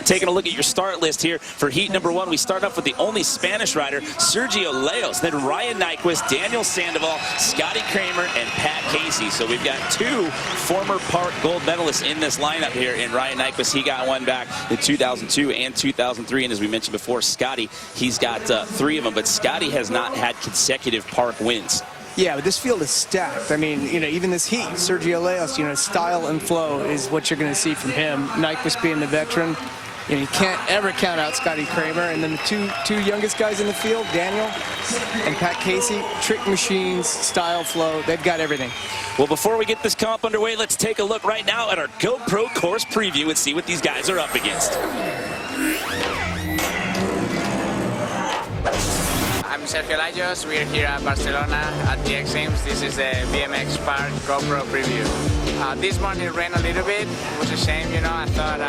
Taking a look at your start list here for heat number 1, we start off with the only Spanish rider, Sergio Leos, then Ryan Nyquist, Daniel Sandoval, Scotty Kramer, and Pat Casey. So we've got 2 former park gold medalists in this lineup here. And Ryan Nyquist, he got one back in 2002 and 2003. And as we mentioned before, Scotty, he's got 3 of them. But Scotty has not had consecutive park wins. Yeah, but this field is stacked. I mean, even this heat, Sergio Leos, style and flow is what you're going to see from him. Nyquist being the veteran, you can't ever count out Scotty Kramer. And then the two youngest guys in the field, Daniel and Pat Casey, trick machines, style, flow, they've got everything. Well, before we get this comp underway, let's take a look right now at our GoPro course preview and see what these guys are up against. I'm Sergio Leos. We're here at Barcelona at the X Games. This is the BMX Park GoPro preview. This morning it rained a little bit. It was a shame, I thought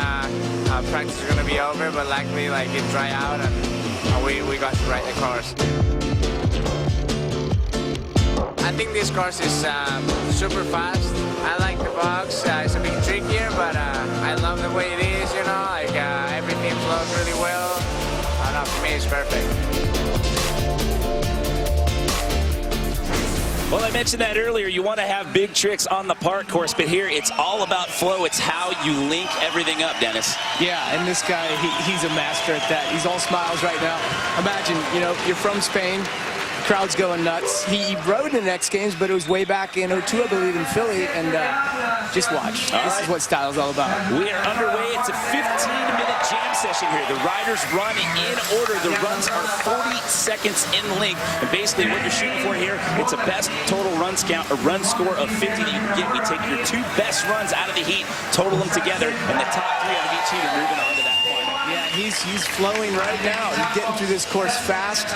practice was going to be over, but luckily it dried out and we got to ride the course. I think this course is super fast. I like the box. It's a bit trickier, but I love the way it is, everything flows really well. I don't know, for me it's perfect. Well, I mentioned that earlier. You want to have big tricks on the park course, but here it's all about flow. It's how you link everything up, Dennis. Yeah, and this guy, he's a master at that. He's all smiles right now. Imagine, you're from Spain. Crowd's going nuts. He rode in the X Games, but it was way back in 02, I believe, in Philly. And just watch. This is what style's all about. We are underway. It's a 15-minute jam session here. The riders run in order. The runs are 40 seconds in length. And basically what you're shooting for here, it's a best total runs count, a run score of 50 that you can get. We take your 2 best runs out of the heat, total them together, and the top 3 out of each heat are moving on to that point. Yeah, he's flowing right now. He's getting through this course fast.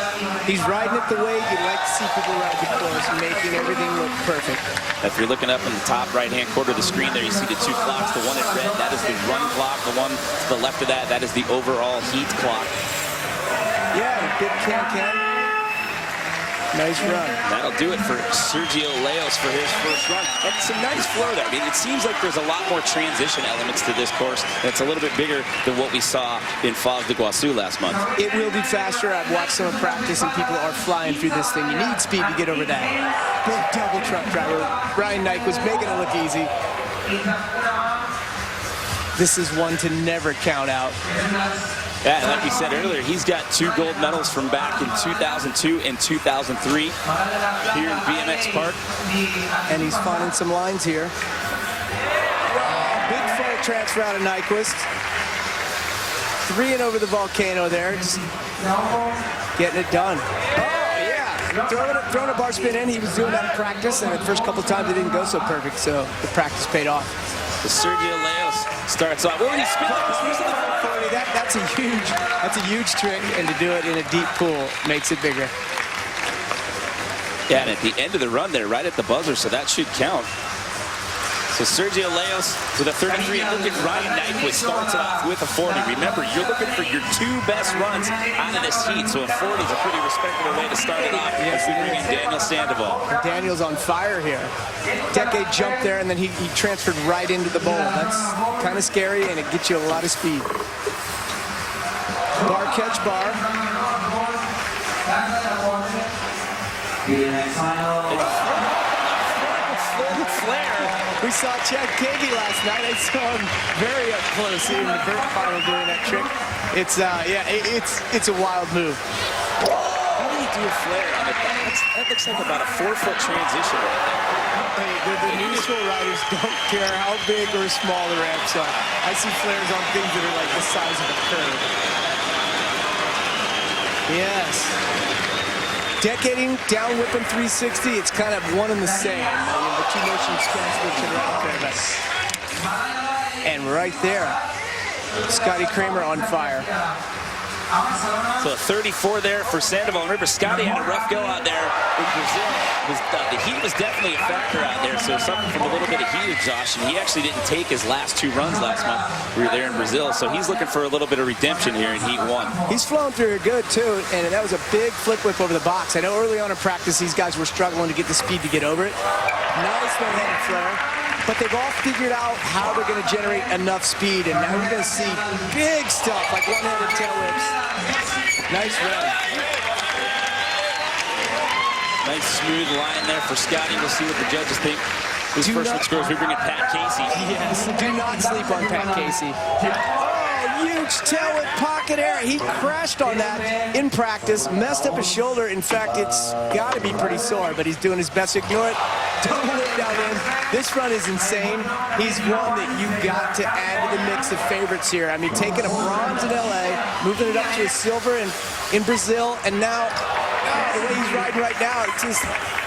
He's riding it the way you like to see people ride the course, making everything look perfect. If you're looking up in the top right-hand corner of the screen there, you see the 2 clocks. The one in red, that is the run clock. The one to the left of that, that is the overall heat clock. Yeah, big can. Nice run. That'll do it for Sergio Leos for his first run. And some nice flow there. I mean, it seems like there's a lot more transition elements to this course. And it's a little bit bigger than what we saw in Foz de Iguaçu last month. It will be faster. I've watched some of practice, and people are flying through this thing. You need speed to get over that. Big double truck driver. Ryan Nyquist making it look easy. This is one to never count out. Yeah, and like we said earlier, he's got 2 gold medals from back in 2002 and 2003 here in BMX Park. And he's finding some lines here. Big full transfer out of Nyquist. 3 and over the volcano there. Just getting it done. Oh, yeah. Throwing a bar spin in. He was doing that in practice, and the first couple times it didn't go so perfect, so the practice paid off. So Sergio Leos starts off. Well, he's spinning. That's a huge trick, and to do it in a deep pool makes it bigger. Yeah, and at the end of the run there, right at the buzzer, so that should count. So Sergio Leos with a 33, and look at Ryan Nyquist starts it off with a 40. Remember, you're looking for your 2 best runs out of this heat, so a 40 is a pretty respectable way to start it off. Yes, we bring in Daniel Sandoval. Daniel's on fire here. Decade jump there, and then he transferred right into the bowl. That's kind of scary, and it gets you a lot of speed. Bar catch bar. Flare. We saw Chad Kagi last night. I saw him very up close in the vert final doing that trick. It's it's a wild move. How do you do a flare on it? That looks like about a 4-foot transition right there. Hey, the new school riders don't care how big or small the ramps are. I see flares on things that are like the size of a curve. Yes. Decading, down whipping 360, it's kind of one and the same. The 2 motions transfer to the right there. And right there, Scotty Kramer on fire. So a 34 there for Sandoval. Remember, Scotty had a rough go out there in Brazil. The heat was definitely a factor out there, so suffering from a little bit of heat exhaustion. He actually didn't take his last 2 runs last month. We were there in Brazil, so he's looking for a little bit of redemption here in Heat 1. He's flowing through here good, too, and that was a big flip whip over the box. I know early on in practice, these guys were struggling to get the speed to get over it. Nice no-headed flare. but they've all figured out how they're going to generate enough speed, and now you're going to see big stuff like one-handed tail whips. Nice run. Nice smooth line there for Scotty. We'll see what the judges think. This first one scores. We bring in Pat Casey. Yes, do not sleep on Pat Casey. Oh, huge tail whip pocket air. He crashed on that in practice, messed up his shoulder. In fact, it's got to be pretty sore, but he's doing his best to ignore it. Double whip down in. This run is insane. He's one that you got to add to the mix of favorites here. I mean, taking a bronze in LA, moving it up to a silver in Brazil, and now the way he's riding right now,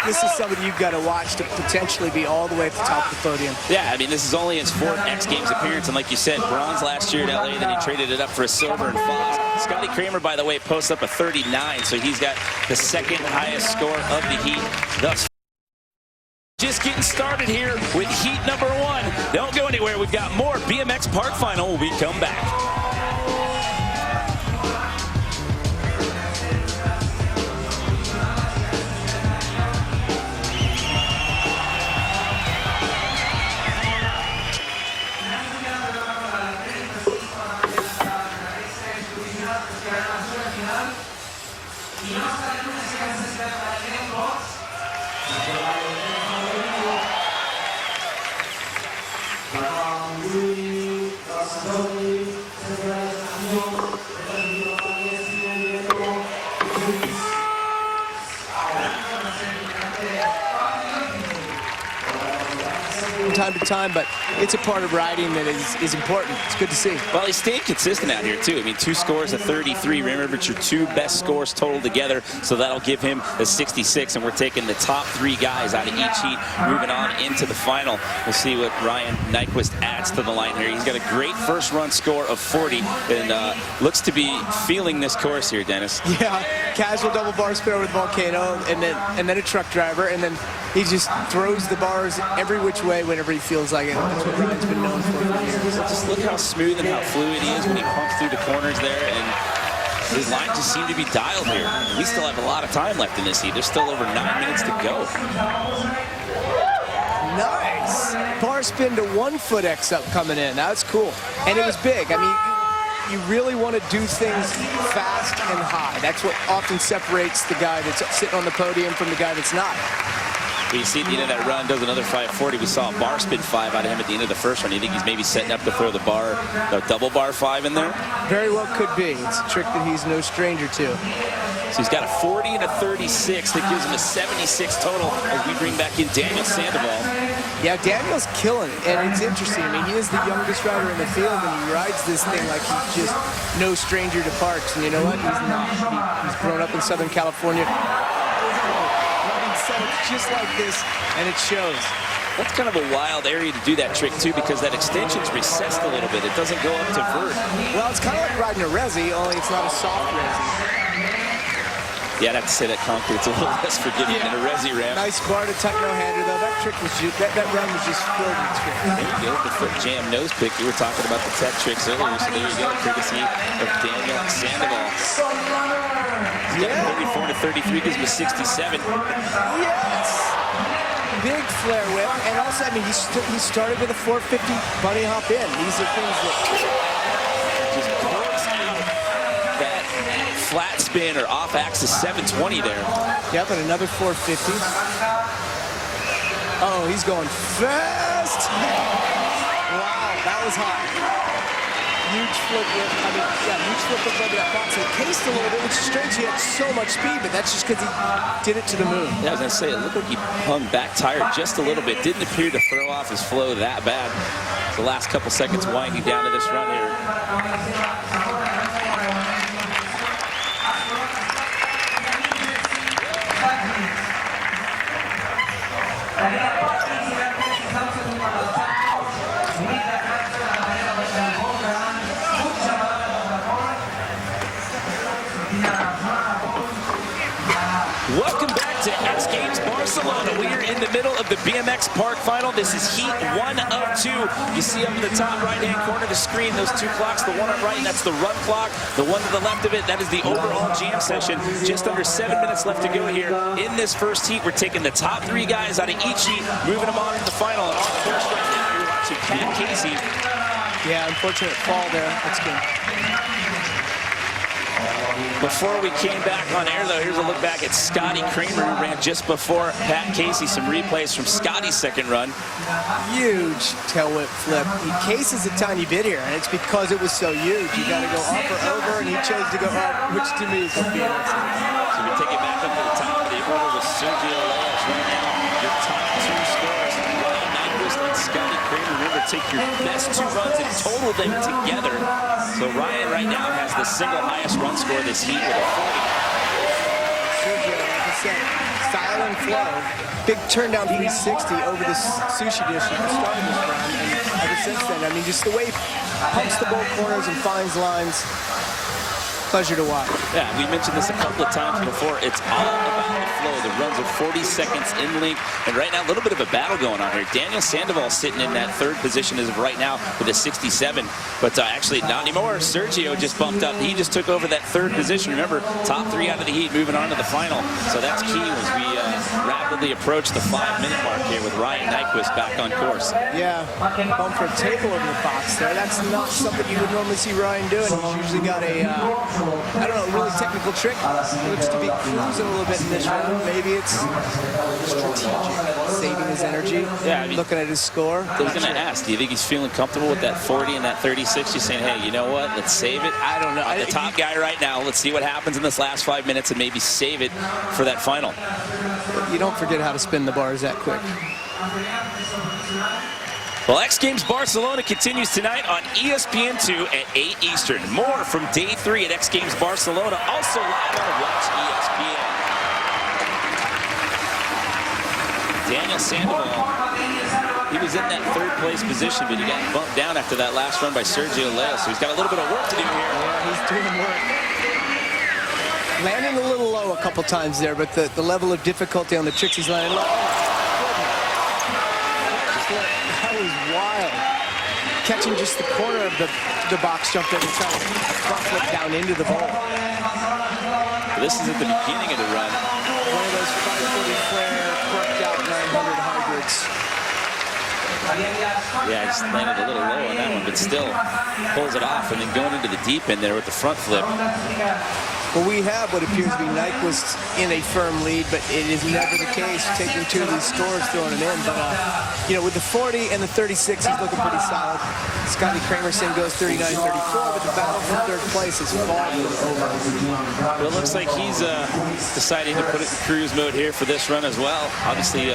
this is somebody you've got to watch to potentially be all the way at the top of the podium. Yeah, I mean, this is only his fourth X Games appearance, and like you said, bronze last year at LA, then he traded it up for a silver in Foz. Scotty Kramer, by the way, posts up a 39, so he's got the second highest score of the heat thus far. Just getting started here with heat number 1. Don't go anywhere. We've got more BMX Park Final when we come back. Time to time, but it's a part of riding that is important. It's good to see. Well, he's staying consistent out here, too. I mean, 2 scores of 33. Remember, it's your 2 best scores total together, so that'll give him a 66, and we're taking the top 3 guys out of each heat, moving on into the final. We'll see what Ryan Nyquist adds to the line here. He's got a great first-run score of 40, and looks to be feeling this course here, Dennis. Yeah, casual double bar spinner with Volcano, and then a truck driver, and then he just throws the bars every which way whenever he feels like it. That's what Ryan's been known for years. Just look how smooth and how fluid he is when he pumps through the corners there, and his line just seemed to be dialed here. We still have a lot of time left in this heat. There's still over 9 minutes to go. Nice. Bar spin to 1 foot X up coming in. That's cool. And it was big. I mean, you really want to do things fast and high. That's what often separates the guy that's sitting on the podium from the guy that's not. We see at the end of that run, does another 540. We saw a bar spin 5 out of him at the end of the first run. You think he's maybe setting up to throw the double bar 5 in there? Very well could be. It's a trick that he's no stranger to. So he's got a 40 and a 36 that gives him a 76 total as we bring back in Daniel Sandoval. Yeah, Daniel's killing it, and it's interesting. I mean, he is the youngest rider in the field, and he rides this thing like he's just no stranger to parks. And you know what? He's not. He's grown up in Southern California. Just like this, and it shows. That's kind of a wild area to do that trick, too, because that extension's recessed a little bit. It doesn't go up to vert. Well, it's kind of like riding a resi, only it's not a soft resi. Yeah, I'd have to say that concrete's a little less forgiving than a resi ramp. Nice bar to tuck no-hander, though. That trick was just, that run was just filled with tricks. There you go, the foot jam nose pick. We were talking about the tech tricks earlier, so there you go, courtesy of Daniel Sandoval. Yeah. 34 to 33 gives him a 67. Yes! Big flare whip, and also, I mean, he started with a 450 bunny hop in. These are things that just pulls out that flat spin or off-axis 720 there. Yep, and another 450. Oh, he's going fast. Wow, that was hot. Huge flip whip. I mean, yeah, huge flip whip over that box. It cased a little bit, which is strange. He had so much speed, but that's just because he did it to the moon. Yeah, I was going to say, it looked like he hung back tired just a little bit. Didn't appear to throw off his flow that bad. The last couple seconds winding down to this run here. Welcome back to X Games Bar Barcelona. We are in the middle of the BMX Park Final. This is heat 1 of 2. You see up in the top right-hand corner of the screen, those 2 clocks. The one on right, that's the run clock. The one to the left of it, that is the overall jam session. Just under 7 minutes left to go here in this first heat. We're taking the top 3 guys out of each heat, moving them on to the final. And on course right now, you're watching Pat Casey. Yeah, unfortunate fall there. That's good. Before we came back on air, though, here's a look back at Scotty Kramer, who ran just before Pat Casey. Some replays from Scotty's second run. Huge tail whip flip. He cases a tiny bit here, and it's because it was so huge. You got to go up or over, and he chose to go up, which to me is going to be interesting. So we take it back up to the top of the order with Sergio Leyes right now. Your top 2 scorers, Ryan Nyquist and Scotty Kramer. Remember, take your best 2 runs and total them together. So Ryan right now has the single highest run score this heat with a 40. Sergio, like I said, style and flow. Big turn down 360 over the sushi dish at the start of this round. And ever since then, I mean, just the way he pumps the both corners and finds lines. Pleasure to watch. Yeah, we mentioned this a couple of times before. It's all about the flow. The runs are 40 seconds in length. And right now, a little bit of a battle going on here. Daniel Sandoval sitting in that 3rd position as of right now with a 67. But actually, not anymore. Sergio just bumped up. He just took over that 3rd position. Remember, top 3 out of the heat, moving on to the final. So that's key as we rapidly approach the 5-minute mark here with Ryan Nyquist back on course. Yeah, bump for a table over the box there. That's not something you would normally see Ryan doing. He's usually got a I don't know, really technical trick. Looks to be cruising a little bit in this round. Maybe it's strategic, saving his energy. Yeah, I mean, looking at his score. I was going to ask, do you think he's feeling comfortable with that 40 and that 36? You're saying, hey, you know what? Let's save it. I don't know. The top guy right now. Let's see what happens in this last 5 minutes and maybe save it for that final. You don't forget how to spin the bars that quick. Well, X Games Barcelona continues tonight on ESPN2 at 8 Eastern. More from Day 3 at X Games Barcelona, also live on Watch ESPN. Daniel Sandoval, he was in that 3rd place position, but he got bumped down after that last run by Sergio Leyes, so he's got a little bit of work to do here. Yeah, he's doing work. Landing a little low a couple times there, but the level of difficulty on the tricks he's landing low. That was wild. Catching just the corner of the box jump there and trying to front flip down into the bowl. This is at the beginning of the run. One of those 540 flare, corked out 900 hybrids. Yeah, just landed a little low on that one, but still pulls it off and then going into the deep end there with the front flip. Well, we have what appears to be Nyquist in a firm lead, but it is never the case. Taking 2 of these scores, throwing it in. But, you know, with the 40 and the 36, he's looking pretty solid. Scotty Kramerson goes 39-34, but the battle for 3rd place is far from over. Well, it looks like he's deciding to put it in cruise mode here for this run as well. Obviously,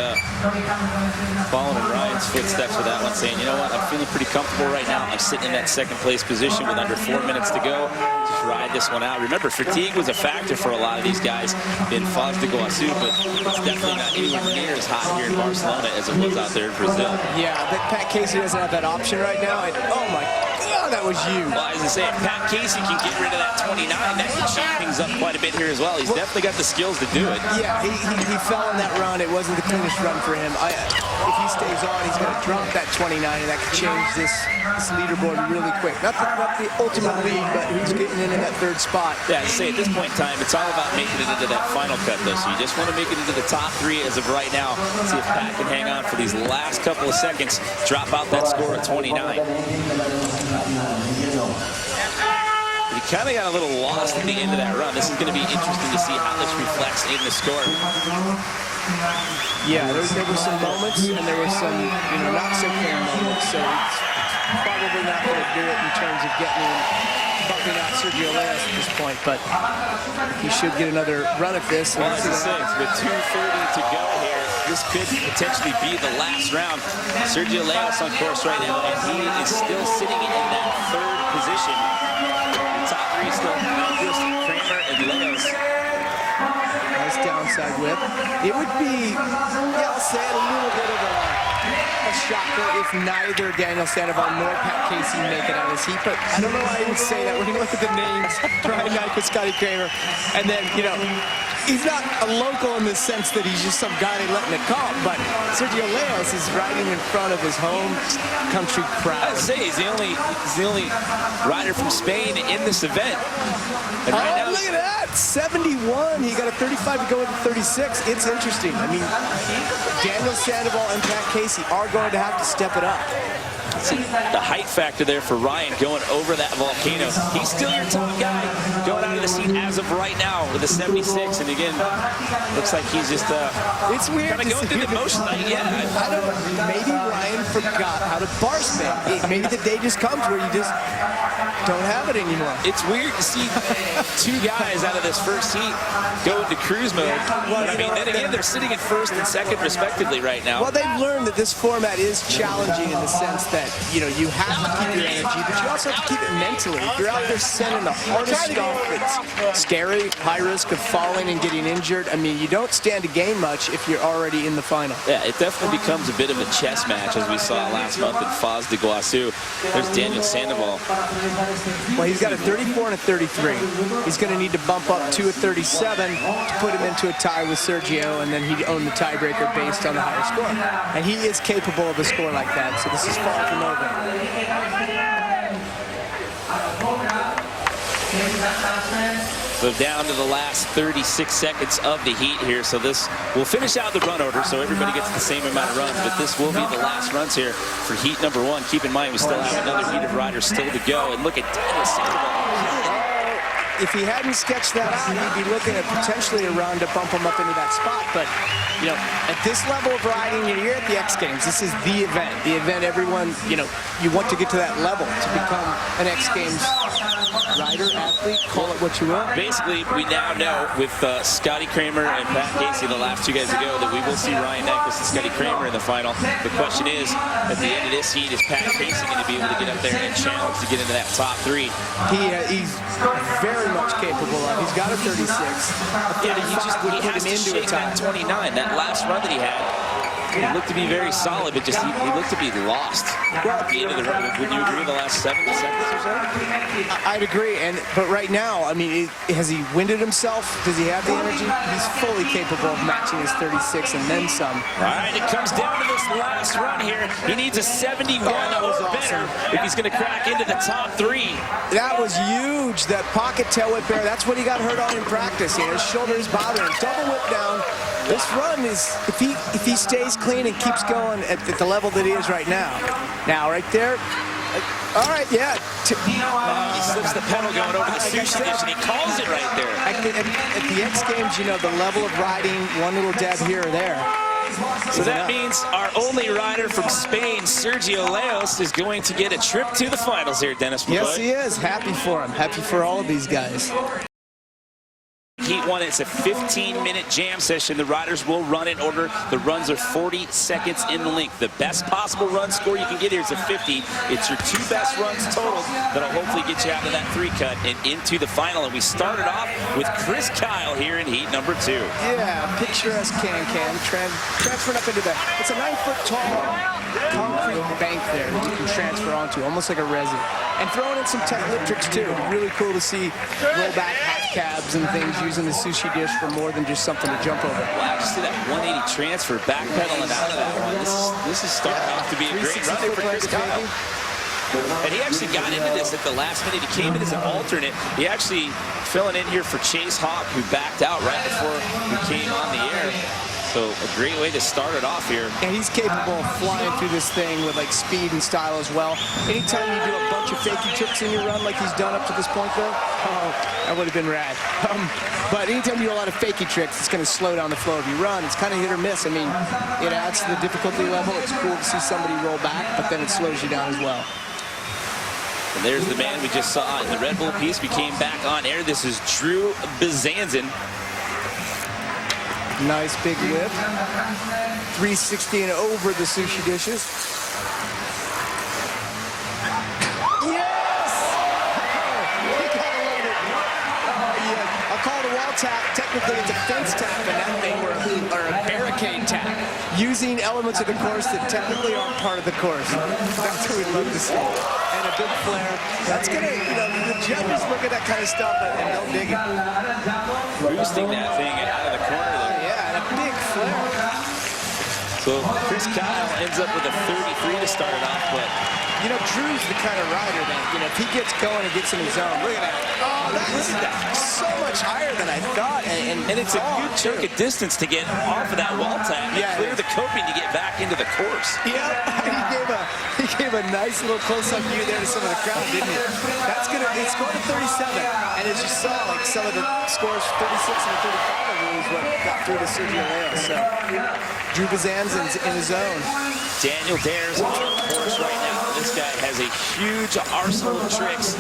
following in Ryan's footsteps with that one, saying, you know what, I'm feeling pretty comfortable right now. I'm sitting in that 2nd place position with under 4 minutes to go. Just ride this one out. Remember, fatigue was a factor for a lot of these guys in Foz do Iguaçu, but it's definitely not anywhere near as hot here in Barcelona as it was out there in Brazil. Yeah, but Pat Casey doesn't have that option right now. And, oh, my God, that was huge. Well, as I say, if Pat Casey can get rid of that 29, that can change things up quite a bit here as well. He's definitely got the skills to do it. Yeah, he fell in that run. It wasn't the cleanest run for him. If he stays on, he's going to drop that 29, and that could change this leaderboard really quick. Not the ultimate lead, but who's getting into that 3rd spot. Yeah, say at this point in time, it's all about making it into that final cut, though. So you just want to make it into the top 3 as of right now. See if Pat can hang on for these last couple of seconds, drop out that score at 29. He kind of got a little lost at the end of that run. This is going to be interesting to see how this reflects in the score. Yeah, there were some moments, and there were some, you know, not so clear moments. So it's probably not going to do it in terms of bumping out Sergio Leyes at this point, but he should get another run at this. Well, as I say, with 2:30 to go here, this could potentially be the last round. Sergio Leyes on course right now, and he is still sitting in that 3rd position. The top 3 still Nyquist, Kramer, and Leyes. Nice downside whip. It would be, yeah, I'll say it, a little bit of a shocker if neither Daniel Sandoval nor Pat Casey make it out of this heat. But I don't know why I even say that when you look at the names, Ryan Nyquist, Scotty Kramer, and then, you know, he's not a local in the sense that he's just some guy they let in the comp, but Sergio Leos is riding in front of his home country crowd. I'd say he's the only rider from Spain in this event. And right now, look at that, 71. He got a 35 to go into 36. It's interesting. I mean, Daniel Sandoval and Pat Casey are going to have to step it up. the height factor there for Ryan going over that volcano. He's still your top guy going out of the seat as of right now with a 76. And again, looks like he's just it's weird kind of going through the motions. Yeah, I don't know. Maybe Ryan forgot how to bar spin. Maybe the day just comes where you just don't have it anymore. It's weird to see two guys out of this first heat go into cruise mode. But I mean, then again, they're sitting in first and second respectively right now. Well, they've learned that this format is challenging in the sense that, you know, you have to keep your energy, but you also have to keep it mentally. If you're out there sending the hardest stuff, it's scary, high risk of falling and getting injured. I mean, you don't stand to gain much if you're already in the final. Yeah, it definitely becomes a bit of a chess match, as we saw last month in Foz de Iguazu. There's Daniel Sandoval. Well, he's got a 34 and a 33. He's going to need to bump up to a 37 to put him into a tie with Sergio, and then he'd own the tiebreaker based on the higher score. And he is capable of a score like that, so this is far from over. So down to the last 36 seconds of the heat here. So this will finish out the run order, so everybody gets the same amount of runs. But this will be the last runs here for heat number one. Keep in mind, we still have another heat of riders still to go. And look at Daniel Sandoval. If he hadn't sketched that out, he'd be looking at potentially a run to bump him up into that spot. But, you know, at this level of riding, you're at the X Games. This is the event everyone, you know, you want to get to that level to become an X Games rider, athlete, call it what you will. Basically, we now know with Scotty Kramer and Pat Casey, the last two guys to go, that we will see Ryan Nyquist and Scotty Kramer in the final. The question is, at the end of this heat, is Pat Casey going to be able to get up there and challenge to get into that top three? He's very much capable of. He's got a 36. Yeah, he has to shake that 29. That last run that he had, he looked to be very solid, but just he looked to be lost at the end of the run. Would you agree the last 70 seconds or so? I'd agree, but right now, I mean, has he winded himself? Does he have the energy? He's fully capable of matching his 36 and then some. All right, it comes down to this last run here. He needs a 71 or better if he's going to crack into the top three. That was huge, that pocket tail whip there. That's what he got hurt on in practice. You know, his shoulder is bothering him. Double whip down. This run is, if he stays clean and keeps going at the level that he is right now. Now, right there, all right, yeah. He slips the pedal going over the sushi dish, and he calls it right there. At the X Games, you know, the level of riding, one little dab here or there. So that means our only rider from Spain, Sergio Leos, is going to get a trip to the finals here, Dennis. Yes, he is. Happy for him. Happy for all of these guys. Heat one, it's a 15-minute jam session. The riders will run in order. The runs are 40 seconds in length. The best possible run score you can get here is a 50. It's your two best runs total that'll hopefully get you out of that three cut and into the final. And we started off with Chris Kyle here in heat number two. Yeah, picturesque can transferring up into that. It's a 9-foot tall concrete bank there that you can transfer onto, almost like a resi. And throwing in some tech lip tricks too. Really cool to see rollback half cabs and things using the sushi dish for more than just something to jump over. Wow, just see that 180 transfer, backpedaling out of that one. This is starting off to be a great run for Chris Kyle. And he actually got into this at the last minute. He came in as an alternate. He actually filling in here for Chase Hawk, who backed out right before we came on the air. So a great way to start it off here. And he's capable of flying through this thing with like speed and style as well. Anytime you do a bunch of fakey tricks in your run like he's done up to this point though, that would have been rad. But anytime you do a lot of fakey tricks, it's going to slow down the flow of your run. It's kind of hit or miss. I mean, it adds to the difficulty level. It's cool to see somebody roll back, but then it slows you down as well. And there's the man we just saw in the Red Bull piece. We came back on air. This is Drew Bezanzin. Nice big whip. 360 and over the sushi dishes. Yes! I'll call it a wall tap. Technically, it's a fence tap in that thing, or a barricade tap. Using elements of the course that technically aren't part of the course. That's what we'd love to see. And a big flare. That's going to, you know, the judges look at that kind of stuff and don't dig it. Boosting that thing out of the corner there. Yeah, and a big flare. So Chris Kyle ends up with a 33 to start it off, but you know, Drew's the kind of rider that, you know, if he gets going and gets in his zone, look at that. Oh, that's so much higher than I thought. And it's a good chunk of distance to get off of that wall tap and clear the coping to get back into the course. Yeah, he gave a nice little close-up view there to some of the crowd, didn't he? It's going to 37. And as you saw, like some of the scores, 36 and 35 is what got through to Sergio Leos. So Drew Bazan's in his zone. Daniel Dares on course right now. This guy has a huge arsenal of tricks.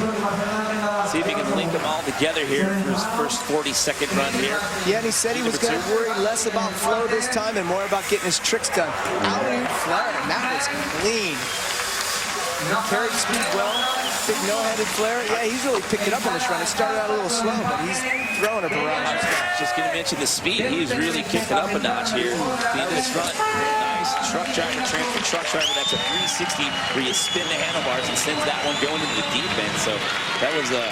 See if he can link them all together here for his first 40-second run here. Yeah, and he said he was going to worry less about flow this time and more about getting his tricks done. Alley-oop flare, and that was clean. Carried speed well. Big no-handed flare. Yeah, he's really picked it up on this run. It started out a little slow, but he's throwing a barrage. Just going to mention the speed. He's really kicked it up a notch here in this run. Nice truck driver, transfer truck driver. That's a 360 where you spin the handlebars and sends that one going into the deep end. So that was a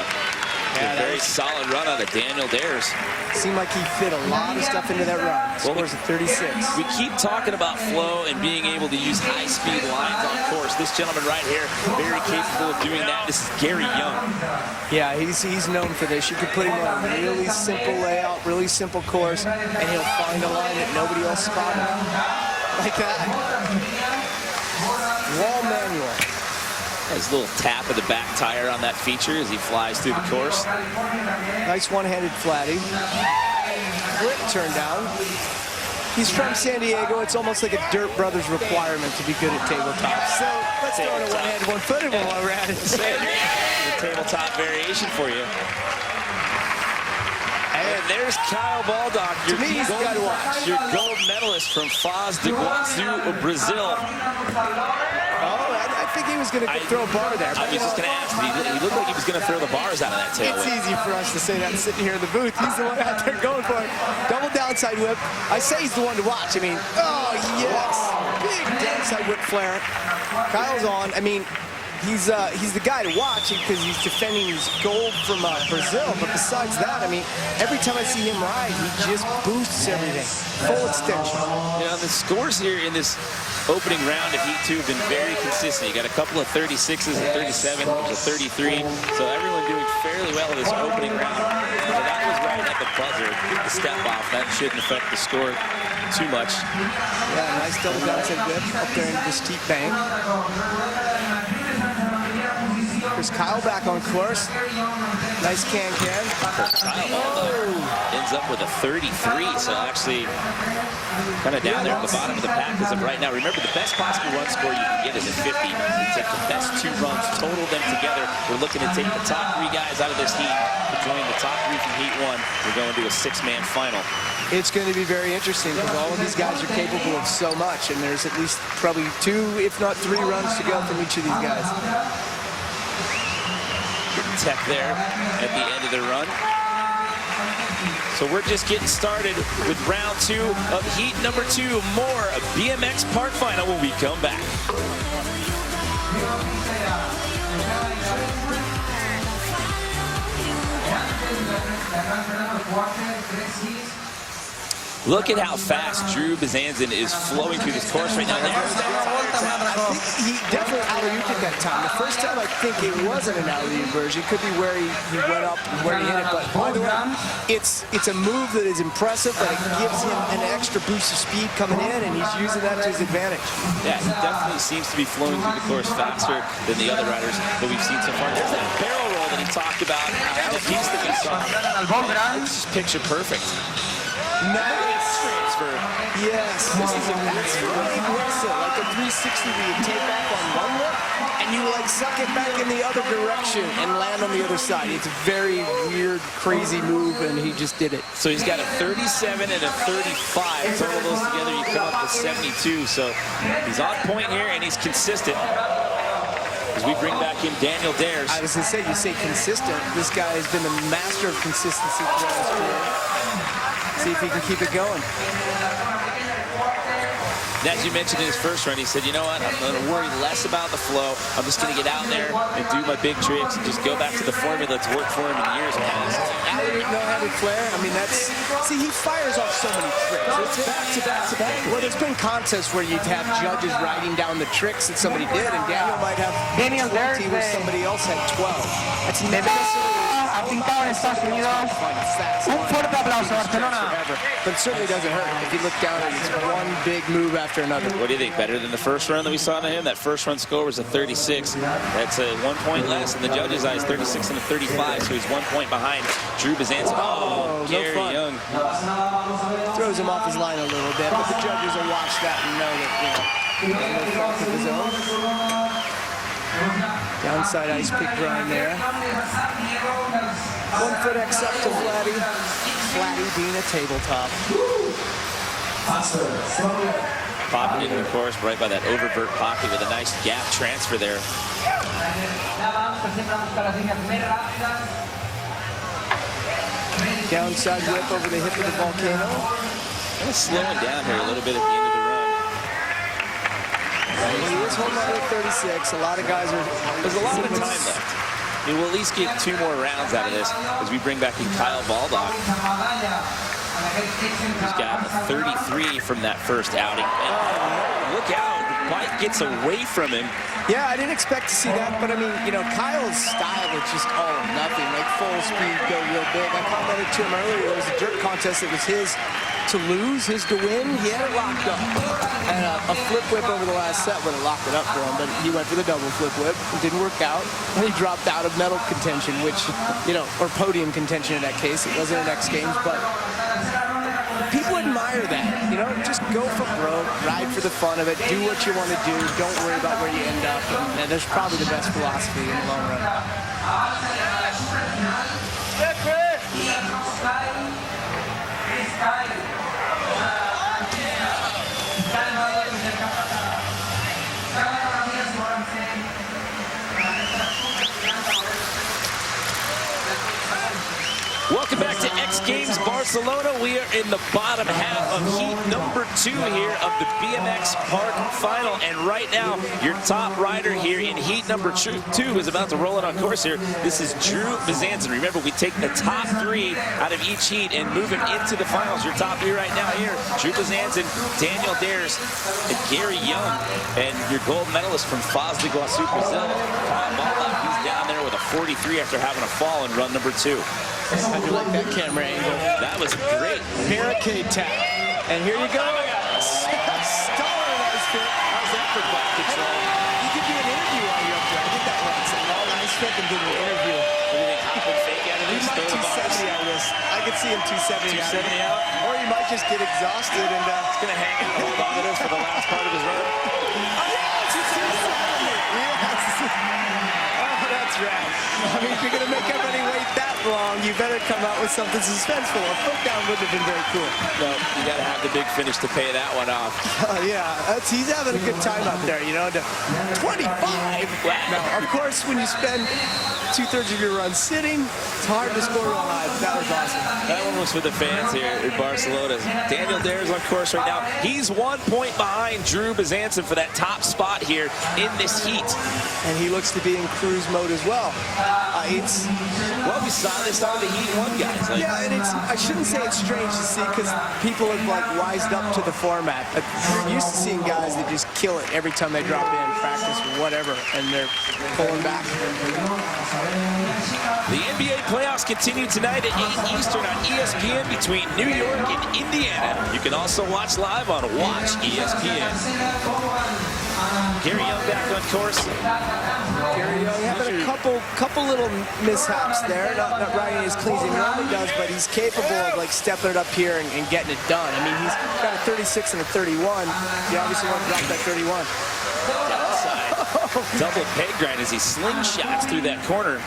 very solid run out of Daniel Dares. Seemed like he fit a lot of stuff into that run. Scores at 36. We keep talking about flow and being able to use high-speed lines on course. This gentleman right here, very capable of doing that. This is Gary Young. Yeah, he's known for this. You could put him on a really simple layout, really simple course, and he'll find a line that nobody else spotted. Like that. Wall manual. His little tap of the back tire on that feature as he flies through the course. Nice one-handed flatty. Flip turn down. He's from San Diego. It's almost like a Dirt Brothers requirement to be good at tabletop. So let's throw in a one-handed, one-footed one while we're at it. The tabletop variation for you. And there's Kyle Baldock, your gold medalist from Foz do Iguaçu, Brazil. I think he was going to throw a bar there. I was just going to ask. He looked like he was going to throw the bars out of that tail. It's easy for us to say that sitting here in the booth. He's the one out there going for it. Double downside whip. I say he's the one to watch. I mean, oh, yes. Big downside whip flare. Kyle's on. I mean, he's the guy to watch because he's defending his gold from Brazil. But besides that, I mean, every time I see him ride, he just boosts everything. Full extension. You know, the scores here in this opening round of Heat 2 have been very consistent. You got a couple of 36s and 37, there's a 33. So everyone doing fairly well in this opening round. So that was right at the buzzer. The step off, that shouldn't affect the score too much. Yeah, nice double downside whip up there into the steep bank. There's Kyle back on course. Nice can-can. Kyle ends up with a 33, so actually kind of down there at the bottom of the pack as of right now. Remember, the best possible run score you can get is a 50. You take the best two runs, total them together. We're looking to take the top three guys out of this heat to join the top three from Heat 1. We're going to a six-man final. It's going to be very interesting because all of these guys are capable of so much, and there's at least probably 2, if not 3 runs to go from each of these guys. Tech there at the end of the run. So we're just getting started with round 2 of Heat number 2. More of BMX Park Final when we come back. Look at how fast Drew Bazanzin is flowing through this course right now. I think he definitely alley-ooped at that time. The first time I think it wasn't an alley-oop version. It could be where he went up and where he hit it. But by the way, it's a move that is impressive, but it gives him an extra boost of speed coming in, and he's using that to his advantage. Yeah, he definitely seems to be flowing through the course faster than the other riders that we've seen so far. There's that barrel roll that he talked about and the piece that we saw. It's just picture perfect. Nice transfer. Yes, that's really impressive. Like a 360 where you take off on one lip and you like suck it back in the other direction and land on the other side. It's a very weird, crazy move, and he just did it. So he's got a 37 and a 35. Total those together, you come up with 72. So he's on point here, and he's consistent. As we bring back in Daniel Dares. I was going to say, you say consistent. This guy has been the master of consistency throughout his career. See if he can keep it going. And as you mentioned in his first run, he said, you know what, I'm going to worry less about the flow. I'm just going to get out there and do my big tricks and just go back to the formula that's worked for him in years past. No-handed flare. I mean, that's... See, he fires off so many tricks. It's back to back to back. Well, there's been contests where you'd have judges writing down the tricks that somebody did, and Daniel might have 20 where somebody else had 12. That's never necessarily... Pintado en Estados Unidos. Un fuerte aplauso, Barcelona. But it certainly doesn't hurt if you look down at it. It's one big move after another. What do you think? Better than the first run that we saw to him? That first run score was a 36. That's a 1 point less in the judges' eyes, 36 and a 35. So he's 1 point behind Drew Bezanson. Oh, Gary Young. Throws him off his line a little bit, but the judges will watch that and know that, you know, no fault of his own. Downside ice pick grind there. 1 foot X up to Flatty. Flatty being a tabletop. Popping into the course right by that oververt pocket with a nice gap transfer there. Downside whip over the hip of the Volcano. Kind of slowing down here a little bit at the end of the run. He is holding on to 36. A lot of guys are... There's a lot of time left. I mean, we'll at least get 2 more rounds out of this as we bring back in Kyle Baldock. He's got a 33 from that first outing. And look out, the bike gets away from him. Yeah, I didn't expect to see that, but I mean, you know, Kyle's style is just all or nothing, like full speed, go real big. I commented to him earlier, it was a dirt contest that was his to lose, his to win. He had it locked up. And a flip whip over the last set would have locked it up for him, but he went for the double flip whip. It didn't work out. And he dropped out of medal contention, which, you know, or podium contention in that case. It wasn't an X Games, but people admire that. You know, just go for broke, ride for the fun of it, do what you want to do, don't worry about where you end up. And that's probably the best philosophy in the long run. Welcome back to X Games Barcelona. We are in the bottom half of heat number 2 here of the BMX Park Final. And right now, your top rider here in heat number 2 is about to roll it on course here. This is Drew Bezanson. Remember, we take the top 3 out of each heat and move him into the finals. Your top 3 right now here, Drew Bezanson, Daniel Dares, and Gary Young. And your gold medalist from Foz do Iguaçu, Brazil, Kyle Baldock. He's down there with a 43 after having a fall in run number 2. How'd you like that camera angle? That was great. Barricade tap. And here you go. Star nice fit. How's that for butt control? You could do an interview while you're up there. I think that works. A long nice fit and do an interview. What do you think? Hop and fake out of He this? might 270 out of this. I could see him 270 out. Or he might just get exhausted and He's going to hang and hold on to this for the last part of his run. That's right. I mean, if you're going to make everybody wait that long, you better come out with something suspenseful. A foot down would have been very cool. No, you got to have the big finish to pay that one off. Yeah, he's having a good time out there, you know. 25! Now, of course, when you spend 2/3 of your run sitting, it's hard to score real high, but that was awesome. That one was for the fans here in Barcelona. Daniel Dares on course right now. He's 1 point behind Drew Bezanson for that top spot here in this heat. And he looks to be in cruise mode as well. Well, we saw this out of the Heat 1 guys. Like, yeah, and I shouldn't say it's strange to see because people have like wised up to the format. But you're used to seeing guys that just kill it every time they drop in, practice or whatever, and they're pulling back. The NBA playoffs continue tonight at 8 Eastern on ESPN between New York and Indiana. You can also watch live on Watch ESPN. Gary Young back on course. Gary Young having a couple little mishaps there, not riding as clean as he normally does, but he's capable of like stepping it up here and getting it done. I mean, he's got a 36 and a 31. You obviously want to drop that 31. Downside. Double peg grind as he slingshots through that corner.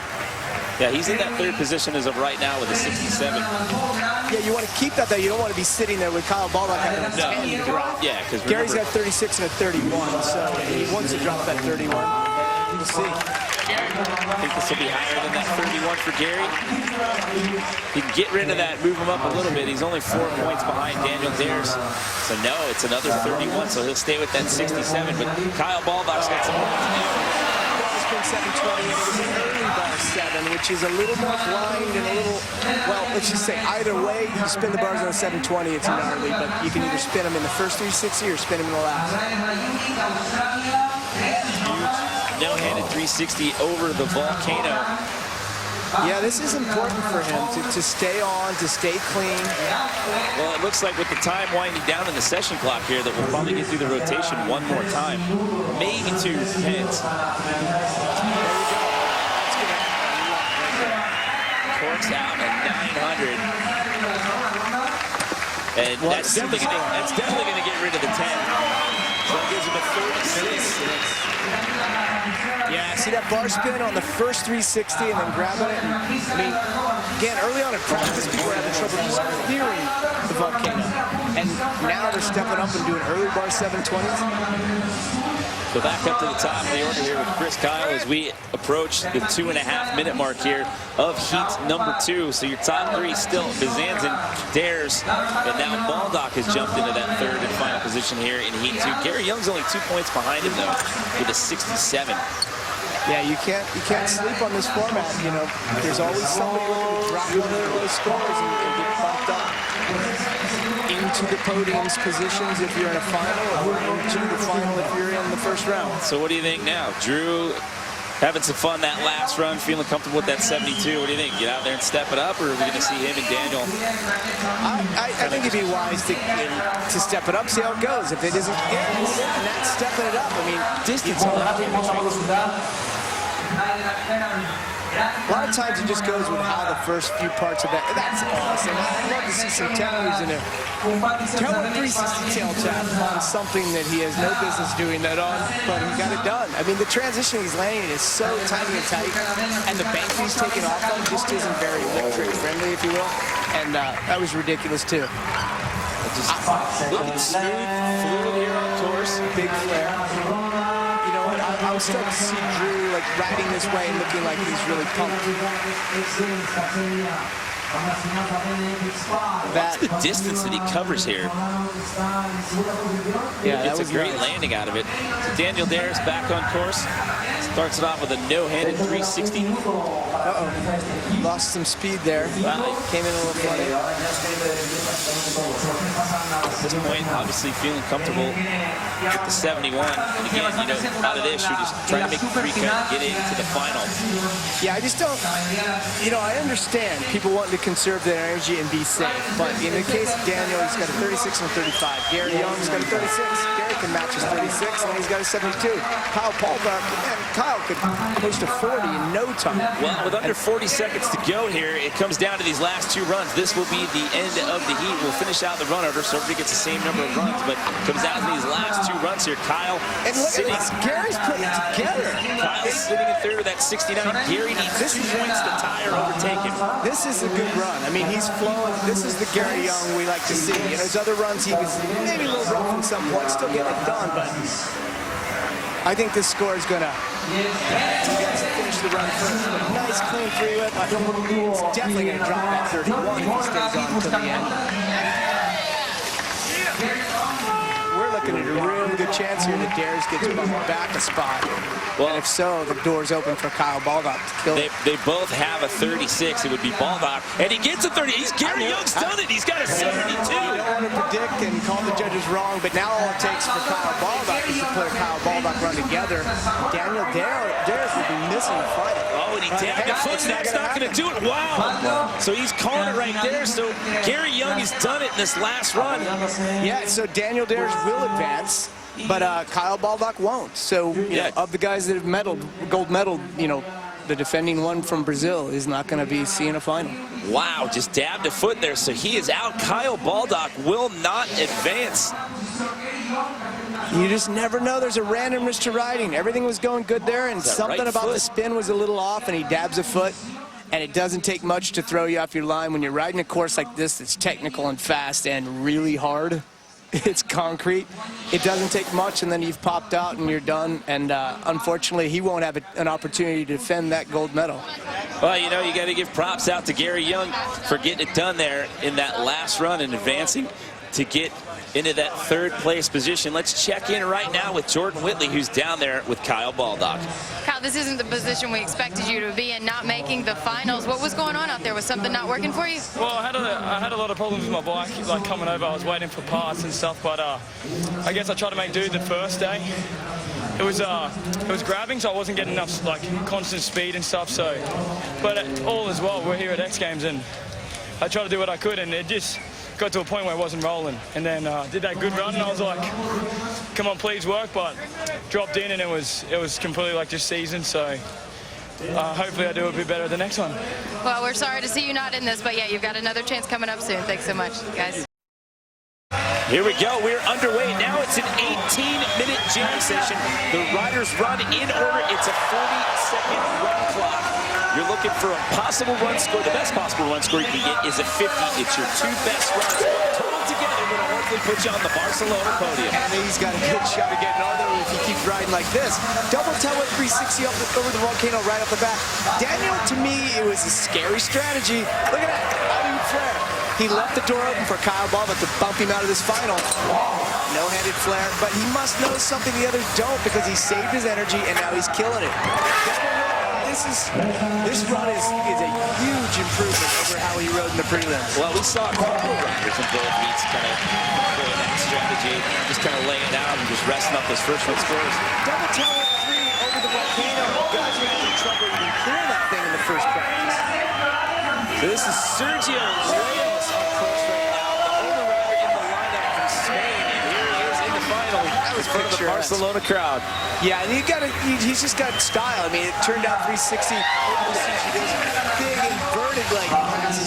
Yeah, he's in that 3rd position as of right now with a 67. Yeah, you want to keep that, though. You don't want to be sitting there with Kyle Baldock having a 10 drop. Yeah, because Gary's got 36 and a 31, so he wants to drop that 31. We'll see. I think this will be higher than that 31 for Gary. He can get rid of that, move him up a little bit. He's only 4 points behind Daniel Dares. So no, it's another 31, so he'll stay with that 67. But Kyle Baldock's got some work to do. Spin 720, it was an early bar 7, which is a little more blind and a little, well, let's just say either way, you spin the bars on a 720, it's gnarly, but you can either spin them in the first 360 or spin them in the last. Huge no-handed 360 over the Volcano. Yeah, this is important for him to stay on, to stay clean. Well, it looks like with the time winding down in the session clock here that we'll probably get through the rotation one more time. Maybe 2 pins. Corks out at 900. And that's definitely going to get rid of the 10. So that gives him a 36. Yeah, see that bar spin on the first 360 and then grabbing it. And, I mean, again, early on in practice, people were having trouble just clearing the Volcano. And now they're stepping up and doing early bar 720s. So back up to the top of the order here with Chris Kyle as we approach the 2.5-minute mark here of heat number 2. So your top 3 still Bizanzin, Dares, and now Baldock has jumped into that 3rd and final position here in heat 2. Gary Young's only 2 points behind him though with a 67. Yeah, you can't sleep on this format. You know, there's always somebody who drop one of those scores and get bumped up into the podium's positions if you're in a final, or into the final if you're in the first round. So what do you think now? Drew having some fun that last run, feeling comfortable with that 72. What do you think? Get out there and step it up, or are we going to see him and Daniel? I think it'd be wise to step it up, see how it goes. If it isn't, and that's stepping it up. I mean, distance on that. A lot of times it just goes with how the first few parts of that. That's awesome. I'd love to see some tellers in a teller 360 tail tap on something that he has no business doing that on, but he got it done. I mean, the transition he's landing is so tiny and tight, and the bank he's taking off on just isn't very trick friendly, if you will. And that was ridiculous too. Just looking smooth, fluid here on course, big flare. I was starting to see Drew like riding this way and looking like he's really pumped. That's the distance that he covers here. Yeah, it's a great landing out of it. So Daniel Dares back on course. Starts it off with a no-handed 360. Uh-oh. Lost some speed there. Wow. Came in a little funny. At this point, obviously feeling comfortable with the 71. And again, you know, out of this, you're just trying to make a free cut and get into the final. Yeah, I just don't, you know, I understand people wanting to conserve their energy and be safe. But in the case of Daniel, he's got a 36 and a 35. Gary Young's got a 36. Gary can match his 36, and he's got a 72. Kyle Baldock, man, Kyle could post a 40 in no time. Well, with under 40 seconds to go here, it comes down to these last 2 runs. This will be the end of the heat. We'll finish out the run order, so everybody gets the same number of runs, but comes down to these last 2 runs here. Kyle and look sitting. At this. Gary's putting it together. Kyle's sitting in 3rd with that 69. Gary needs 2 points to tie or overtake him. This is a good run. I mean, he's flowing. This is the Gary Young we like to see. You know, his other runs, he was maybe a little rough in some points, still getting it done, but I think this score is going to finish the run first. Nice, clean 3-whip. It's definitely going to drop that 31 if he stays on until the end. We're looking at a really good chance here that Dares gets bumped back a spot. Well, and if so, the door's open for Kyle Baldock to kill it. They both have a 36. It would be Baldock, and he gets a 30. Gary Young's done it. He's got a 72. I don't want to predict and call the judges wrong, but now all it takes for Kyle Baldock is to put a Kyle Baldock run together. Daniel Dares would be missing the fight. Oh, and he tapped the foot. That's not going to do it. Wow. So he's calling it right there. So Gary Young has done it in this last run. Yeah, so Daniel Dares will advance, but Kyle Baldock won't. So, you know, of the guys that have gold medaled, you know, the defending one from Brazil is not going to be seeing a final. Wow, just dabbed a foot there. So he is out. Kyle Baldock will not advance. You just never know. There's a randomness to riding. Everything was going good there, and something right about foot. the spin was a little off, and he dabs a foot. And it doesn't take much to throw you off your line when you're riding a course like this that's technical and fast and really hard. it's concrete. It doesn't take much, and then you've popped out and you're done. And unfortunately, he won't have an opportunity to defend that gold medal. Well, you know, you got to give props out to Gary Young for getting it done there in that last run and advancing to get into that third place position. Let's check in right now with Jordan Whitley, who's down there with Kyle Baldock. Kyle, this isn't the position we expected you to be in, not making the finals. What was going on out there? Was something not working for you? Well, I had a lot of problems with my bike, like coming over. I was waiting for parts and stuff, but I guess I tried to make do the first day. It was grabbing, so I wasn't getting enough like constant speed and stuff. So, but all as well, we're here at X Games, and I tried to do what I could, and it just got to a point where it wasn't rolling. And then did that good run, and I was like, come on, please work, but dropped in, and it was completely like just seasoned. So hopefully I do a bit better the next one. Well, we're sorry to see you not in this, but yeah, you've got another chance coming up soon. Thanks so much, guys. Here we go. We're underway. Now it's an 18-minute jam session. The riders run in order. It's a 40-second run clock. You're looking for a possible run score. The best possible run score you can get is a 50. It's your two best runs total together that'll hopefully put you on the Barcelona podium. And he's got a good shot of getting on there if he keeps riding like this. Double tailwhip 360 over the volcano right off the bat. Daniel, to me, it was a scary strategy. Look at that. I mean, flare. He left the door open for Kyle Baldock to bump him out of this final. No-handed flare, but he must know something the others don't because he saved his energy and now he's killing it. This run is a huge improvement over how he rode in the prelims. Well, we saw a couple riders in both meets kind of employ that strategy, just kind of laying out and just resting up those first run scores. Double tailwhip 3 over the volcano. Guys are having trouble even clearing that thing in the first practice. So this is Sergio Leos on course right now, the only rider in the lineup from Spain, and here he is in the final in front of the Barcelona crowd. Yeah, and he's just got style. I mean, it turned out 360. Big inverted like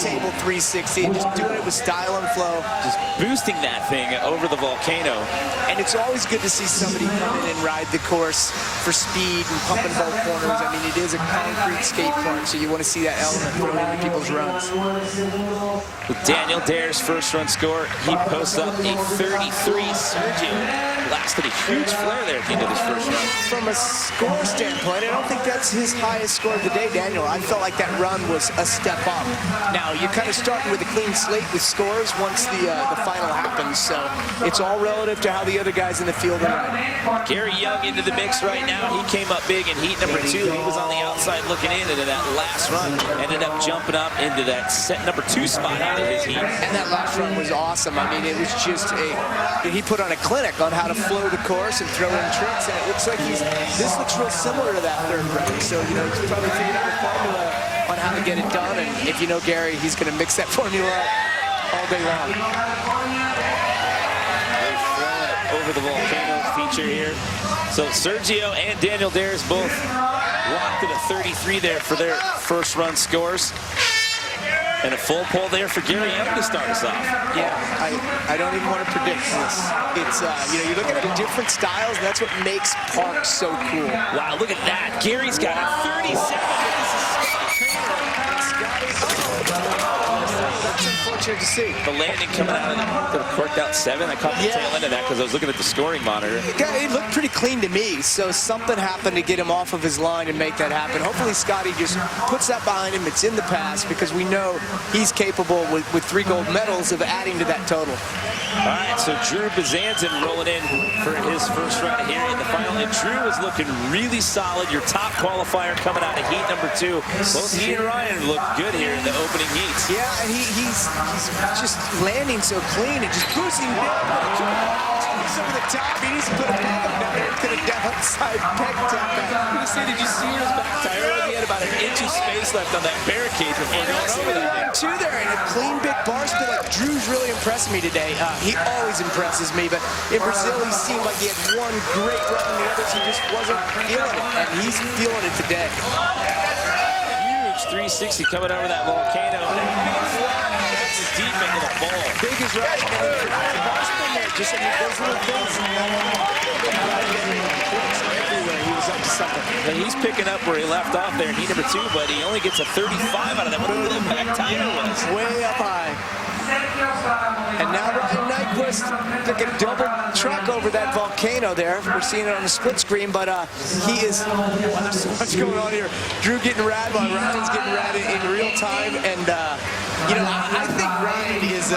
table 360, and just doing it with style and flow. Just boosting that thing over the volcano. And it's always good to see somebody come in and ride the course for speed and pumping both corners. I mean, it is a concrete skate park, so you want to see that element thrown into people's runs. With Daniel Dare's first run score, he posts up a 33. Sergio blasted a huge flare there at the end of his first run. From a score standpoint, I don't think that's his highest score of the day, Daniel. I felt like that run was a step up. Now, you're kind of starting with a clean slate with scores once the final happens, so it's all relative to how the other guys in the field are riding. Gary Young into the mix right now. He came up big in heat number 2. He was on the outside looking in into that last run. Ended up jumping up into that set number 2 spot out of his heat. And that last run was awesome. I mean, it was just he put on a clinic on how to flow the course and throw in tricks, and it looks like this looks real similar to that third run. So, you know, he's probably figured out the formula on how to get it done, and if you know Gary, he's going to mix that formula all day long. Over the volcano feature here. So Sergio and Daniel Dares both walked to the 33 there for their first run scores. And a full pull there for Gary Young to start us off. Yeah, I don't even want to predict this. It's, you know, you look at the different styles, and that's what makes parks so cool. Wow, look at that. Gary's got a 37. This is That's unfortunate to see. the landing coming out of the corked out 7. I caught the tail end of that because I was looking at the scoring monitor. It looked pretty clean to me, so something happened to get him off of his line and make that happen. Hopefully Scotty just puts that behind him. It's in the past because we know he's capable with 3 gold medals of adding to that total. All right, so Drew Bazanzin rolling in for his first run here in the final. And Drew is looking really solid. Your top qualifier coming out of heat number 2. Both he and Ryan look good here in the opening heats. Yeah, and he's just landing so clean and just boosting down. He's over the top. He needs to put a peg up down there to the downside peg tap back. Did you see his back tire? He had about an inch of space left on that barricade before going over that. Two there and a clean big bar spin. Like Drew's really impressing me today. He always impresses me, but in Brazil he seemed like he had one great run and the others he just wasn't feeling it, and he's feeling it today. Huge 360 coming over that volcano. That's deep into the ball. Big is right. The bar spin there, just I mean, those little things. Everywhere he was up to something. And he's picking up where he left off there in heat number 2, but he only gets a 35 out of that. What a little back tire was. Way up high. And now Ryan Nyquist took a double truck over that volcano there. We're seeing it on the split screen, but he is, wow, there's so much going on here. Drew getting rad while Ryan's getting rad in real time. And, you know, I think Ryan is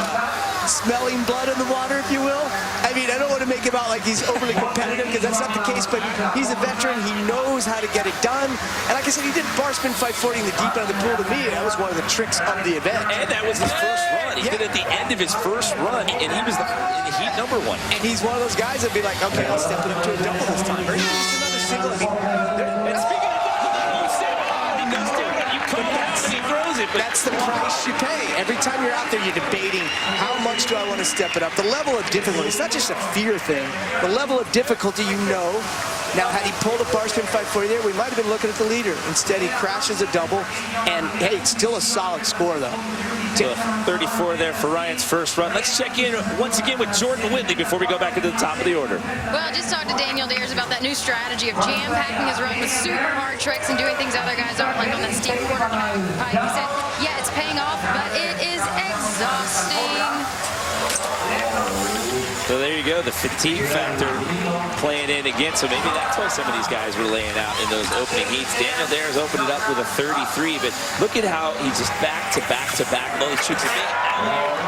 smelling blood in the water, if you will. I mean, I don't want to make him out like he's overly competitive, because that's not the case, but he's a veteran. He knows how to get it done. And like I said, he did bar spin 540 in the deep end of the pool. To me, that was one of the tricks of the event. And that was his first run. He did it at the end of his first run, and he was in the heat #1. And he's one of those guys that'd be like, okay, I'll step it up to a double this time. Or even just another single. And speaking of he does do it. You come back and he throws it. But that's the price you pay. Every time you're out there, you're debating, how much do I want to step it up? The level of difficulty, it's not just a fear thing. The level of difficulty, you know. Now, had he pulled a bar spin 540 there, we might have been looking at the leader. Instead, he crashes a double, and hey, it's still a solid score, though. So 34 there for Ryan's first run. Let's check in once again with Jordan Whitley before we go back into the top of the order. Well, I just talked to Daniel Dares about that new strategy of jam-packing his run with super hard tricks and doing things other guys aren't, like on that steep quarter pipe. He said, yeah, it's paying off, but it is exhausting. So there you go, the fatigue factor playing in again. So maybe that's why some of these guys were laying out in those opening heats. Daniel Dares opened it up with a 33, but look at how he's just back to back to back. Those shoots a big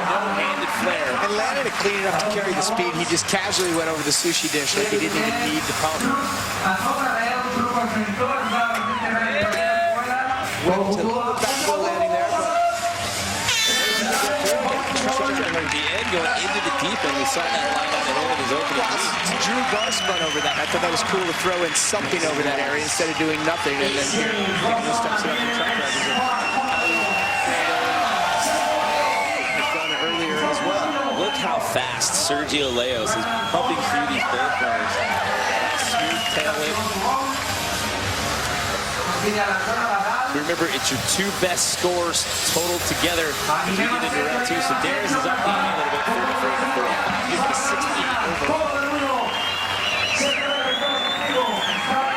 no-handed flare. And landed it clean enough to carry the speed. He just casually went over the sushi dish like he didn't even need the pump. Well, to the back to the landing there, but the end going into the deep end. We saw that line out ahead of his opening heat. Drew bar spun over that. I thought that was cool to throw in something over that area instead of doing nothing. And then here, he steps it up and truck drivers. He's done it earlier as well. Look how fast Sergio Leos is pumping through these bowl corners. Smooth tail whip. Remember, it's your two best scores total together as we get into round two. So Dares is up the ante a little bit, 33 to 45. He's got 68 overall.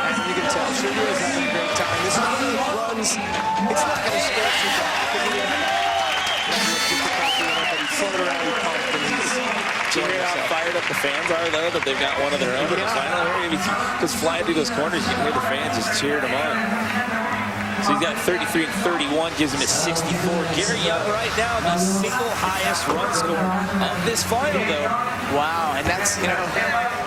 As you can tell, Sergio is having a great time. This is one of the runs. It's not going to score too bad because he had floated around and pumped, and he's Cheering how fired up the fans are, though, that they've got one of their own in the final area. Because flying through those corners, you can hear the fans just cheering him on. So he's got 33 and 31, gives him a 64. Gary Young right now, the single highest run score of this final, though. Wow, and that's, you know,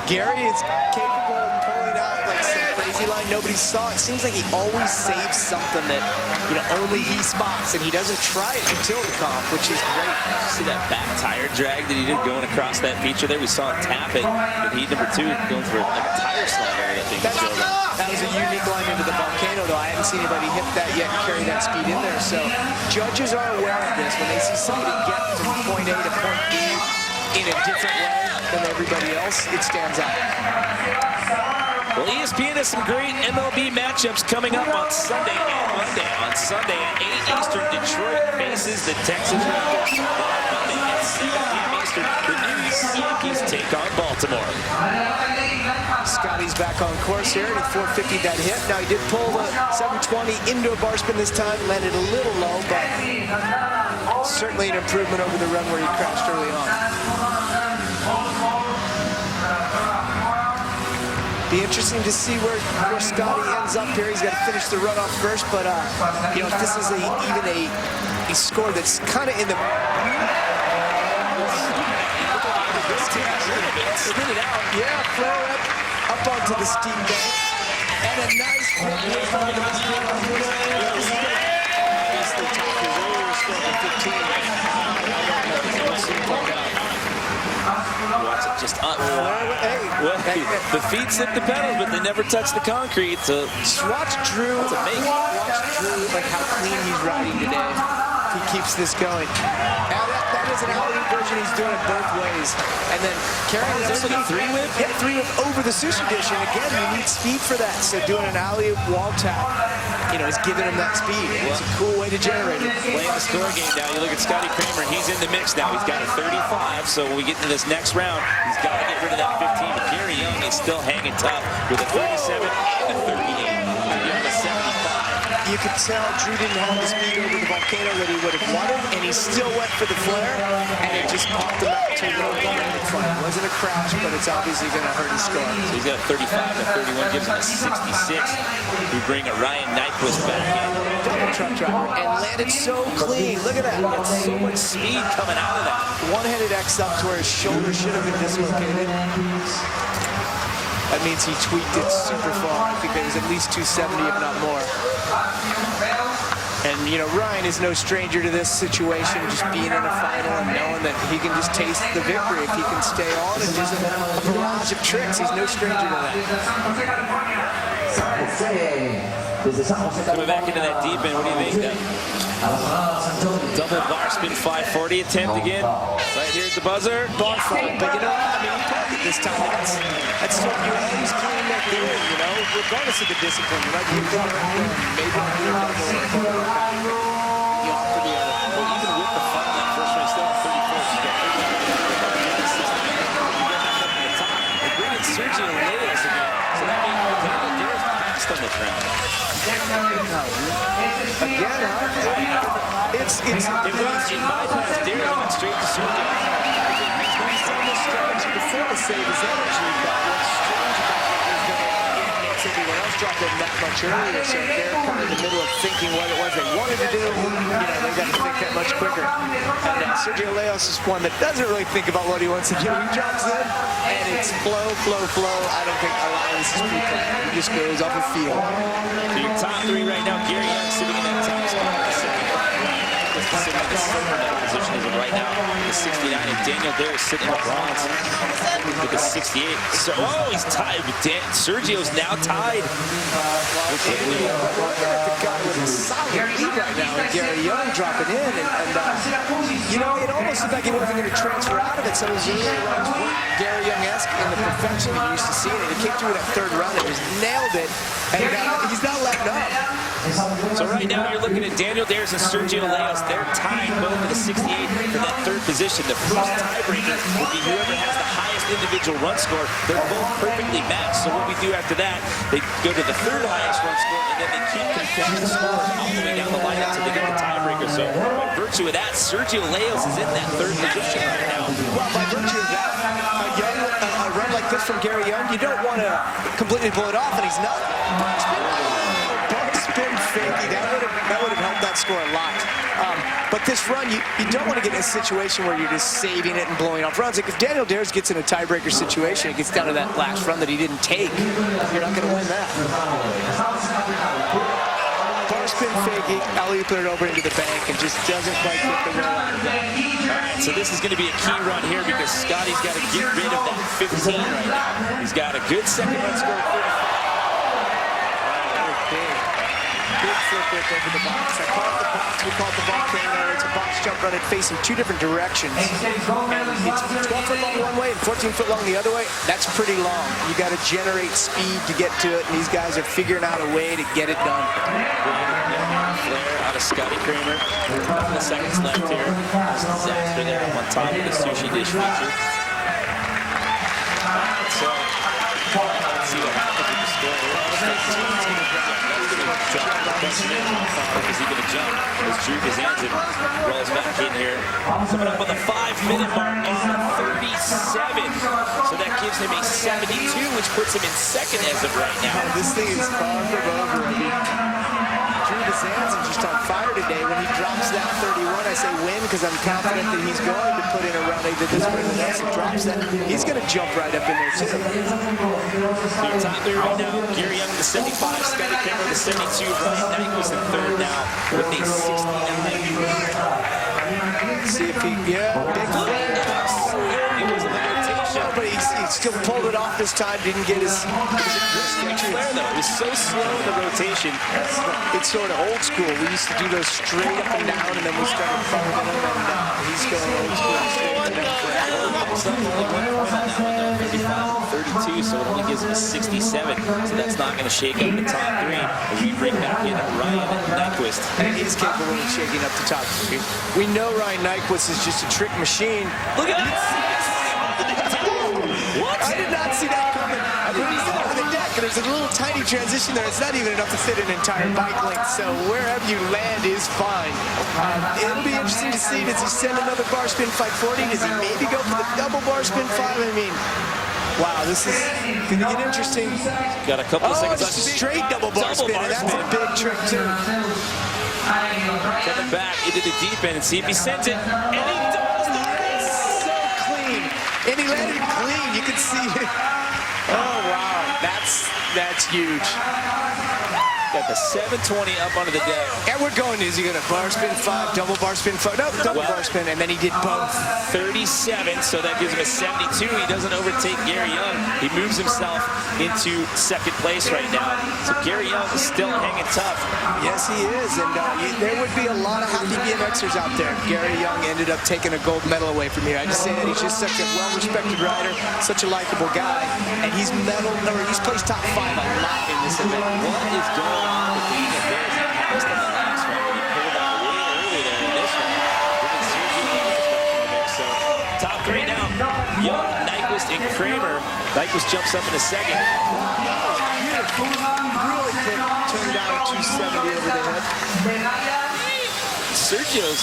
Gary is capable of pulling out like some crazy line nobody saw. It seems like he always saves something that, you know, only he spots, and he doesn't try it until the comp, which is great. See that back tire drag that he did going across that feature there? We saw him tap it in heat #2, going for like a tire slide over that thing. That was a unique line into the volcano, though. I haven't seen anybody hit that yet and carry that speed in there. So judges are aware of this. When they see somebody get from point A to point B in a different way than everybody else, it stands out. Well, ESPN has some great MLB matchups coming up on Sunday and Monday. On Sunday at 8 Eastern, Detroit faces the Texas Rangers. Monday at 7 p.m. Eastern, the New York Yankees take on Baltimore. Scotty's back on course here, and he 450 that hit. Now, he did pull the 720 into a bar spin this time, landed a little low, but certainly an improvement over the run where he crashed early on. Be interesting to see where Scotty ends up here. He's got to finish the run off first, but you know, if this is even a score that's kind of in the spin it out, yeah, flare up onto the steam bank, and a nice obviously top his earlier score of 15. Watch it just up. Well, the feet slip the pedals, but they never touch the concrete. So just watch Drew. Watch Drew, like how clean he's riding today. He keeps this going. Now that is an alley version. He's doing it both ways. And then carrying it over the three-whip. Yeah, three-whip over the sushi dish. And again, you need speed for that. So doing an alley wall tap, you know, is giving him that speed. It's a cool way to generate it. Playing the score game now. You look at Scotty Kramer. He's in the mix now. He's got a 35. So when we get into this next round, he's got to get rid of that 15. But Gary Young is still hanging tough with a 37 and a 38. To give him a 75. you could tell Drew didn't have the speed over the volcano that he would have wanted, and he still went for the flare, and it just popped him out to a little bit in the front. It wasn't a crash, but it's obviously going to hurt his score. So he's got a 35 to 31, gives him a 66. We bring a Ryan Nyquist back in. Double truck driver, and landed so clean. Look at that. That's so much speed coming out of that. One-headed X up to where his shoulder should have been dislocated. That means he tweaked it super far. I think it was at least 270, if not more. And, you know, Ryan is no stranger to this situation, just being in a final and knowing that he can just taste the victory if he can stay on and just a barrage of tricks. He's no stranger to that. Coming back into that deep end, what do you think? Double bar spin 540 attempt again. Right here at the buzzer. Bar fight, but you know, I mean, he played it this time. That's so you always claim that there, you know, regardless of the discipline. You might be a good maybe not your double you opt for the other. Well, even with the fun, that first race still at 34. You got 30. They bring in Sergio Leos again. So that means Daniel Dares passed on this round. Again, huh? It means you bypass Dares and went straight to Sergio. He's done this strategy before to save his energy, but what's strange about it is that it makes everyone else drop in that much earlier, so they're kind of in the middle of thinking what it was they wanted to do. You know, they got to think that much quicker. And Sergio Leos is one that doesn't really think about what he wants to do. He drops in, and it's flow, flow, flow. I don't think a lot of this is pre-planned. He just goes off a feel. So your top three right now, Gary Young sitting in that top spot. Sitting in the silver medal position as of right now, the 69, and Daniel Dares sitting in the bronze with the 68. So, oh, he's tied. Sergio's now tied. The guy with a solid lead right now, and Gary Young dropping in, and you know, it almost looked like he wasn't going to transfer out of it. So his earlier runs weren't Gary Young-esque in the perfection we used to see it. He came through that third run and just nailed it, and he's not letting up. So right now you're looking at Daniel Dares and Sergio Leos. They're tied both at the 68 for that third position. The first tiebreaker will be whoever has the highest individual run score. They're both perfectly matched. So what we do after that, they go to the third highest run score, and then they keep comparing the score all the way down the line until they get the tiebreaker. So by virtue of that, Sergio Leos is in that third position right now. Well, by virtue of that, a run like this from Gary Young, you don't want to completely pull it off, and he's not. Spin fakey, that would have helped that score a lot. But this run, you don't want to get in a situation where you're just saving it and blowing off runs. Like if Daniel Dares gets in a tiebreaker situation, it gets down to that last run that he didn't take, you're not going to win that. Bar spin fakey, alley-oop it over into the bank, and just doesn't quite get the roll out of that. All right, so this is going to be a key run here because Scotty's got to get rid of that 15 right now. He's got a good second run score of 35. Big flip over the box. I call it the box. We call it the volcano. It's a box jump run. It facing two different directions. And it's 12 foot long one way and 14 foot long the other way. That's pretty long. You got to generate speed to get to it, and these guys are figuring out a way to get it done. Flare out of Scotty Kramer. A couple of seconds left here. Disaster there on top of the sushi dish feature. So, let's see what happens with the score. Is he going to jump as Drew Gazanzin rolls back in here? Coming up on the 5-minute mark on 37. So that gives him a 72, which puts him in second as of right now. This thing is far from over. Drew Gazanzin just on fire today. When he drops that 31, I say win because I'm confident that he's going to put in a run. He did this when Nelson drops that. He's going to jump right up in there too. Your top three right now, Gary Young the 75, Scotty Kramer the 72, Ryan Nyquist the third now with a 69. See if he, big flare. It was in the rotation. But he still pulled it off this time, didn't get his flare though. It was so slow in the rotation. It's sort of old school. We used to do those straight up and down, and then we started bumping them, and he's going old school straight up and down. Well, 32, so it only gives him a 67. So that's not going to shake up the top three. As we bring back in Ryan Nyquist. And he's capable of shaking up the top three. We know Ryan Nyquist is just a trick machine. Look at that! What? I did not see that coming. I think he's over the deck, and there's a little tiny transition there. It's not even enough to fit an entire bike length, so wherever you land is fine. It'll be interesting to see, does he send another bar spin 540? Does he maybe go for the double bar spin 5? I mean, wow, this is going to get interesting. Got a couple of seconds left. Straight double bar spin, and that's a big trick, too. Coming back into the deep end and see if he sends it. And he does. So clean. And he landed it clean. You can see it. Oh, wow. That's huge. Got the 720 up onto the deck. And we're going, is he going to bar spin 5, double bar spin 5? No, double bar spin, and then he did both. 37, so that gives him a 72. He doesn't overtake Gary Young. He moves himself into second place right now. So Gary Young is still hanging tough. Yes, he is, and there would be a lot of happy BMXers out there. Gary Young ended up taking a gold medal away from here. I just say that he's just such a well-respected rider, such a likable guy, and he's placed top 5 a lot in this event. What is going on with the Bears? He passed on the last one, but he pulled up way early there in this one. So top 3 now. Young, Nyquist, and Kramer. Nyquist jumps up in a second. Beautiful. Really quick turn down to 270 over the head. Sergio's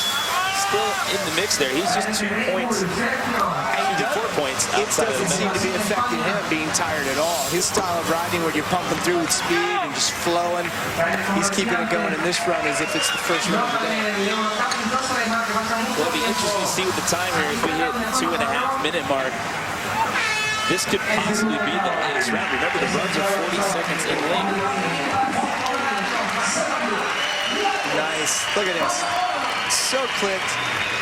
still in the mix there. He's just 2 points. 4 points It outside of the doesn't seem to be affecting him being tired at all. His style of riding where you're pumping through with speed and just flowing, he's keeping it going in this run as if it's the first run of the day. Well, it'll be interesting to see with the time here as we hit the 2.5-minute mark. This could possibly be the latest round. Remember, the runs are 40 seconds in length. Nice. Look at this. So clipped.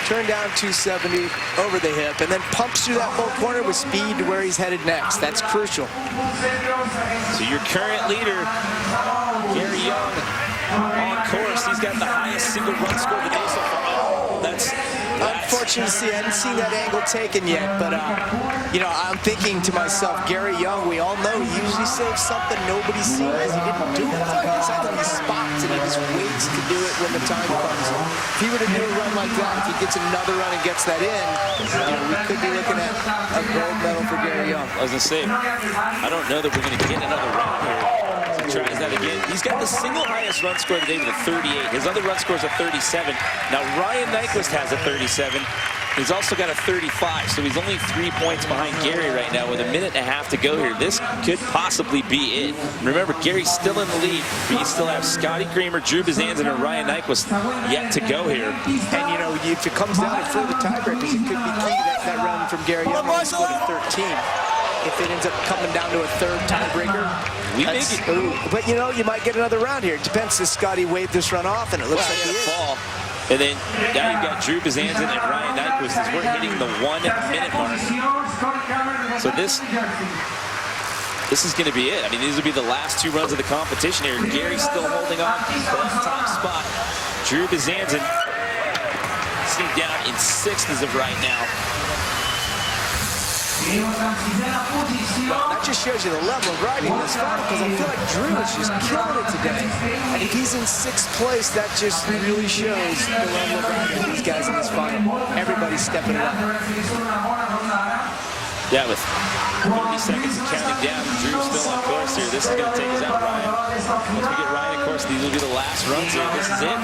Turn down 270 over the hip, and then pumps through that full corner with speed to where he's headed next. That's crucial. So your current leader, Gary Young, on course. He's got the highest single run score of the day so far. Oh, that's unfortunate to see. I hadn't seen that angle taken yet, but you know, I'm thinking to myself, Gary Young, we all know he usually saves something nobody sees. He didn't do it. It's like he spots and he just waits to do it when the time comes. If he were to do a run like that, if he gets another run and gets that in, you know, we could be looking at a gold medal for Gary Young. I was going to say, I don't know that we're going to get another round here. Tries that again. He's got the single highest run score of the day with a 38. His other run score is a 37. Now, Ryan Nyquist has a 37. He's also got a 35, so he's only 3 points behind Gary right now with 1.5 minutes to go here. This could possibly be it. Remember, Gary's still in the lead, but you still have Scotty Kramer, Drew Bezanson, and Ryan Nyquist yet to go here. And, you know, if it comes down to further tiebreakers, it could be key to that run from Gary Young on split of 13. If it ends up coming down to a third tiebreaker, but you know, you might get another round here. It depends. Does Scotty wave this run off, and it looks like he is. Fall. And then now you've got Drew Bezanson and Ryan Nyquist as we're hitting the 1 minute mark. So this is going to be it. I mean, these will be the last 2 runs of the competition here. Gary's still holding on to that top spot. Drew Bezanson sitting down in 6th as of right now. That just shows you the level of riding in this final, because I feel like Drew is just killing it today. And if he's in 6th place, that just really shows the level of riding of these guys in this final. Everybody's stepping it up. Yeah, with 30 seconds of counting down, Drew's still on course here. This is going to take us out, Ryan. Once we get Ryan, of course, these will be the last runs here. This is it.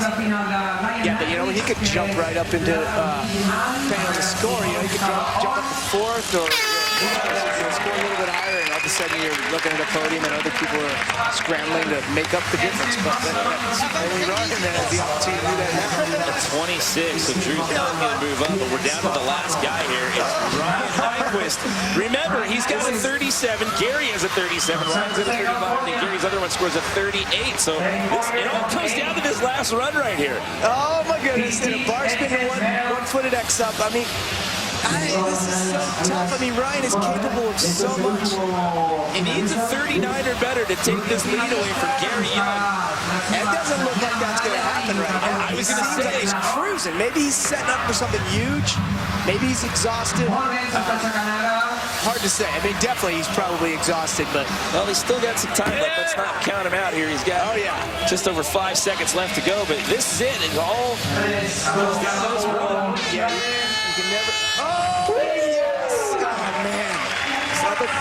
Yeah, but you know, he could jump right up into, depending on the score, you know, he could jump up to 4th, or score a little bit higher, and all of a sudden you're looking at a podium and other people are scrambling to make up the difference. But then only Ryan then has the opportunity to do that now. At 26, so Drew's not going to move up, but we're down to the last guy here. It's Ryan Nyquist. Remember, he's got a 37. Gary has a 37. Ryan's at a 35, and Gary's other one scores a 38. So it all comes down to this last run right here. Oh my goodness! And a bar spin and one-footed X up. I mean, this is so tough. I mean, Ryan is capable of so much. He needs a 39 or better to take this lead away from Gary Young. And it doesn't look like that's going to happen right now. I was going to say, he's cruising. Maybe he's setting up for something huge. Maybe he's exhausted. Hard to say. I mean, definitely he's probably exhausted, but... Well, he's still got some time left. Let's not count him out here. He's got just over 5 seconds left to go, but this is it. It's all... Yeah, you can never... Oh, yes! Oh, man.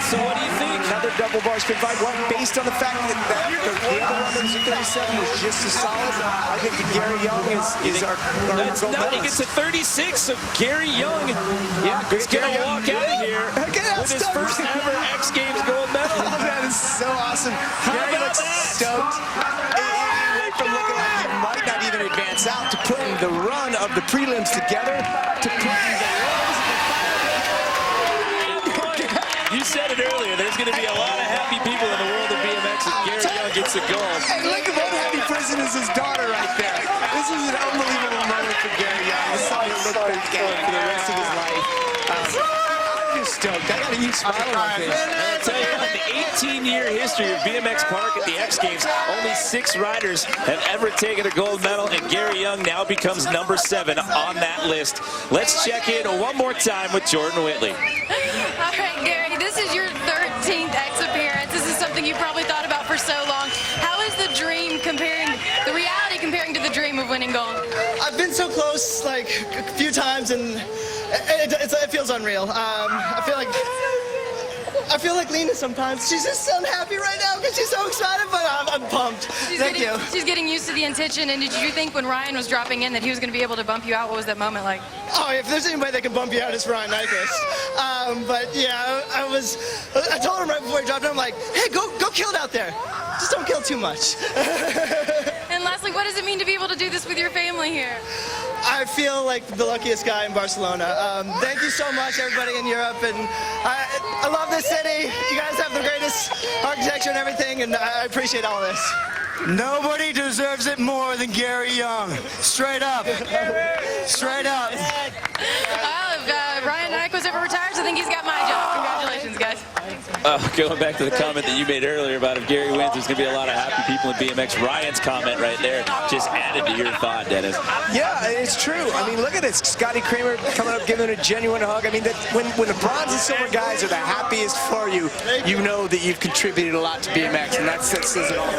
So what do you think? Another another double bar spin 5. Well, based on the fact that the other runners at 37 was just as solid, I think that Gary Young is our gold Now he medalist. gets to 36, so Gary Young is going to walk out of here with his first ever X Games gold medal. Oh, that is so awesome. Gary about looks that? stoked. He went from looking like he might not even advance out to putting the run of the prelims together to putting the You said it earlier, there's going to be a lot of happy people in the world of BMX if Gary Young gets the gold. Hey, look at what happy person is his daughter right there. This is an unbelievable moment for Gary Young. It's something to look back at for the rest of his life. I'm just stoked. I got a huge smile on my face. I'll tell you what, the 18-year history of BMX Park at the X Games, only 6 riders have ever taken a gold medal, and Gary Young now becomes number 7 on that list. Let's check in one more time with Jordan Whitley. All right, Gary, this is your 13th X appearance. This is something you probably thought about for so long. How is the dream comparing, the reality comparing to the dream of winning gold? I've been so close like a few times, and it feels unreal. I feel like Lena sometimes. She's just unhappy right now because she's so excited, but I'm pumped. Thank you. She's getting used to the attention. And did you think when Ryan was dropping in that he was going to be able to bump you out? What was that moment like? Oh, if there's anybody that can bump you out, it's Ryan Nyquist. But yeah, I told him right before he dropped in, I'm like, hey, go kill it out there. Just don't kill too much. And lastly, what does it mean to be able to do this with your family here? I feel like the luckiest guy in Barcelona. Thank you so much, everybody in Europe, and I love this city. You guys have the greatest architecture and everything, and I appreciate all this. Nobody deserves it more than Gary Young. Straight up. Straight up. Well, if Ryan Nyquist ever retires, I think he's got my job. Congratulations, guys. Going back to the comment that you made earlier about if Gary wins, there's going to be a lot of happy people in BMX. Ryan's comment right there just added to your thought, Dennis. Yeah, it's true. I mean, look at this. Scotty Kramer coming up, giving a genuine hug. I mean, when the bronze and silver guys are the happiest for you, you know that you've contributed a lot to BMX, and that says it all.